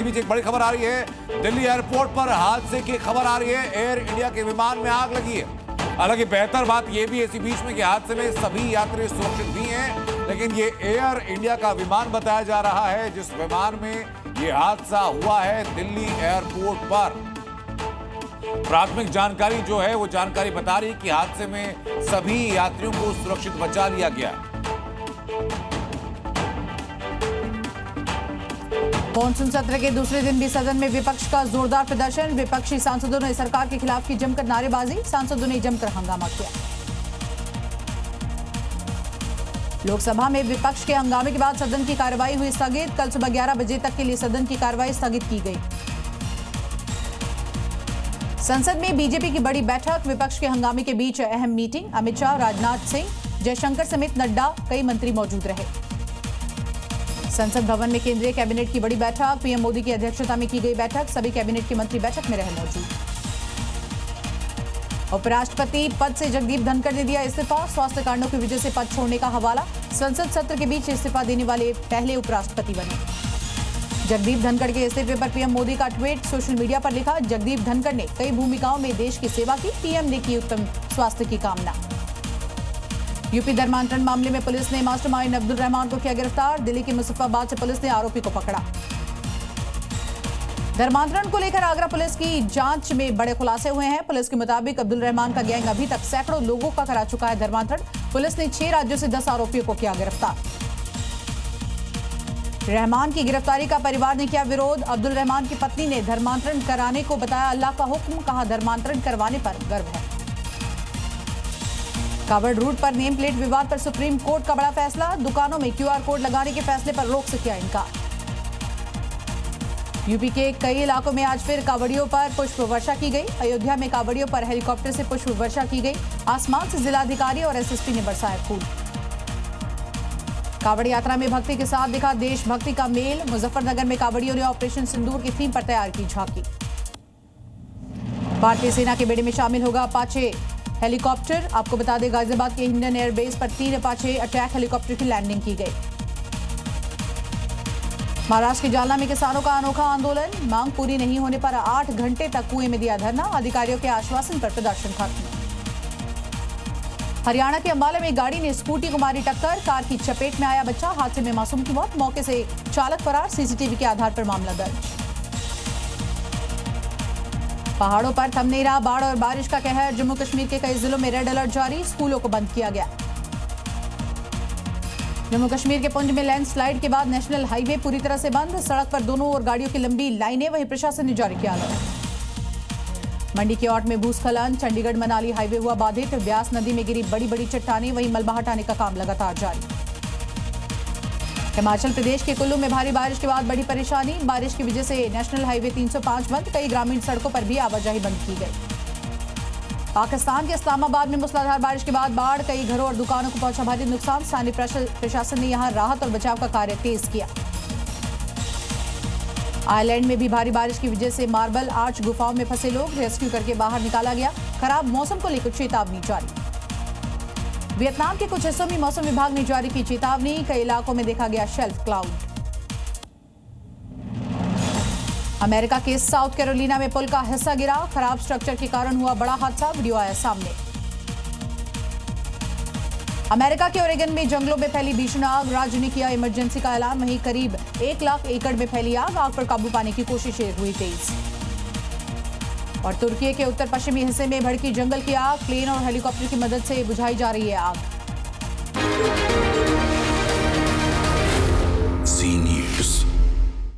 बीच एक बड़ी खबर आ रही है। दिल्ली एयरपोर्ट पर हादसे की खबर आ रही है। एयर इंडिया के विमान में आग लगी है। हालांकि बेहतर बात यह भी है इसी बीच में कि हादसे में सभी यात्री सुरक्षित भी हैं, लेकिन ये एयर इंडिया का विमान बताया जा रहा है जिस विमान में ये हादसा हुआ है दिल्ली एयरपोर्ट पर। प्राथमिक जानकारी जो है वो जानकारी बता रही है कि हादसे में सभी यात्रियों को सुरक्षित बचा लिया गया है। मॉनसून सत्र के दूसरे दिन भी सदन में विपक्ष का जोरदार प्रदर्शन। विपक्षी सांसदों ने सरकार के खिलाफ की जमकर नारेबाजी। सांसदों ने जमकर हंगामा किया। लोकसभा में विपक्ष के हंगामे के बाद सदन की कार्रवाई हुई स्थगित। कल सुबह 11 बजे तक के लिए सदन की कार्रवाई स्थगित की गई। संसद में बीजेपी की बड़ी बैठक। विपक्ष के हंगामे के बीच अहम मीटिंग। अमित शाह, राजनाथ सिंह, जयशंकर समेत नड्डा, कई मंत्री मौजूद रहे। संसद भवन में केंद्रीय कैबिनेट की बड़ी बैठक। पीएम मोदी की अध्यक्षता में की गई बैठक। सभी कैबिनेट के मंत्री बैठक में रहे मौजूद। उपराष्ट्रपति पद से जगदीप धनखड़ ने दिया इस्तीफा। स्वास्थ्य कारणों की वजह से पद छोड़ने का हवाला। संसद सत्र के बीच इस्तीफा देने वाले पहले उपराष्ट्रपति बने। जगदीप धनखड़ के इस्तीफे पर पीएम मोदी का ट्वीट। सोशल मीडिया पर लिखा, जगदीप धनखड़ ने कई भूमिकाओं में देश की सेवा की। पीएम ने की उत्तम स्वास्थ्य की कामना। यूपी धर्मांतरण मामले में पुलिस ने मास्टरमाइंड अब्दुल रहमान को किया गिरफ्तार। दिल्ली के मुजफ्फराबाद से पुलिस ने आरोपी को पकड़ा। धर्मांतरण को लेकर आगरा पुलिस की जांच में बड़े खुलासे हुए हैं। पुलिस के मुताबिक अब्दुल रहमान का गैंग अभी तक सैकड़ों लोगों का करा चुका है धर्मांतरण। पुलिस ने 6 राज्यों से 10 आरोपियों को किया गिरफ्तार। रहमान की गिरफ्तारी का परिवार ने किया विरोध। अब्दुल रहमान की पत्नी ने धर्मांतरण कराने को बताया अल्लाह का हुक्म। कहा, धर्मांतरण करवाने पर गर्व है। कावड़ रूट पर नेम प्लेट विवाद पर सुप्रीम कोर्ट का बड़ा फैसला। दुकानों में क्यूआर कोड लगाने के फैसले पर रोक से किया इनकार। यूपी के कई इलाकों में आज फिर कावड़ियों पर पुष्प वर्षा की गई। अयोध्या में कावड़ियों पर हेलीकॉप्टर से पुष्प वर्षा की गई। आसमान से जिलाधिकारी और एसएसपी ने बरसाया फूल। कावड़ यात्रा में भक्ति के साथ दिखा देशभक्ति का मेल। मुजफ्फरनगर में कावड़ियों ने ऑपरेशन सिंदूर की थीम पर तैयार की झांकी। भारतीय सेना के बेड़े में शामिल होगा अपाचे हेलीकॉप्टर। आपको बता दें, गाजियाबाद के हिंडन एयरबेस पर 3 अपाचे अटैक हेलीकॉप्टर की लैंडिंग की गई। महाराष्ट्र के जालना में किसानों का अनोखा आंदोलन। मांग पूरी नहीं होने पर 8 घंटे तक कुएं में दिया धरना। अधिकारियों के आश्वासन पर प्रदर्शन खत्म। हरियाणा के अंबाला में गाड़ी ने स्कूटी को मारी टक्कर। कार की चपेट में आया बच्चा। हादसे में मासूम की मौत। मौके से चालक फरार। सीसीटीवी के आधार पर मामला दर्ज। पहाड़ों पर थम नहीं रहा बाढ़ और बारिश का कहर। जम्मू कश्मीर के कई जिलों में रेड अलर्ट जारी। स्कूलों को बंद किया गया। जम्मू कश्मीर के पुंछ में लैंडस्लाइड के बाद नेशनल हाईवे पूरी तरह से बंद। सड़क पर दोनों ओर गाड़ियों की लंबी लाइनें। वहीं प्रशासन ने जारी किया अलर्ट। मंडी के औट में भूस्खलन। चंडीगढ़ मनाली हाईवे हुआ बाधित। ब्यास नदी में गिरी बड़ी बड़ी चट्टानें। वहीं मलबा हटाने का काम लगातार जारी। हिमाचल प्रदेश के कुल्लू में भारी बारिश के बाद बड़ी परेशानी। बारिश की वजह से नेशनल हाईवे 305 बंद। कई ग्रामीण सड़कों पर भी आवाजाही बंद की गई। पाकिस्तान के इस्लामाबाद में मूसलाधार बारिश के बाद बाढ़। कई घरों और दुकानों को पहुंचा भारी नुकसान। स्थानीय प्रशासन ने यहां राहत और बचाव का कार्य तेज किया। आयरलैंड में भी भारी बारिश की वजह से मार्बल आर्च गुफाओं में फंसे लोग रेस्क्यू करके बाहर निकाला गया। खराब मौसम को लेकर चेतावनी जारी। वियतनाम के कुछ हिस्सों में मौसम विभाग ने जारी की चेतावनी। कई इलाकों में देखा गया शेल्फ क्लाउड। अमेरिका के साउथ कैरोलिना में पुल का हिस्सा गिरा। खराब स्ट्रक्चर के कारण हुआ बड़ा हादसा। वीडियो आया सामने। अमेरिका के ओरेगन में जंगलों में फैली भीषण आग। राज्य ने किया इमरजेंसी का ऐलान। वहीं करीब 1 लाख एकड़ में फैली आग। आग पर काबू पाने की कोशिशें हुई तेज। और तुर्की के उत्तर पश्चिमी हिस्से में भड़की जंगल की आग। प्लेन और हेलीकॉप्टर की मदद से बुझाई जा रही है आग।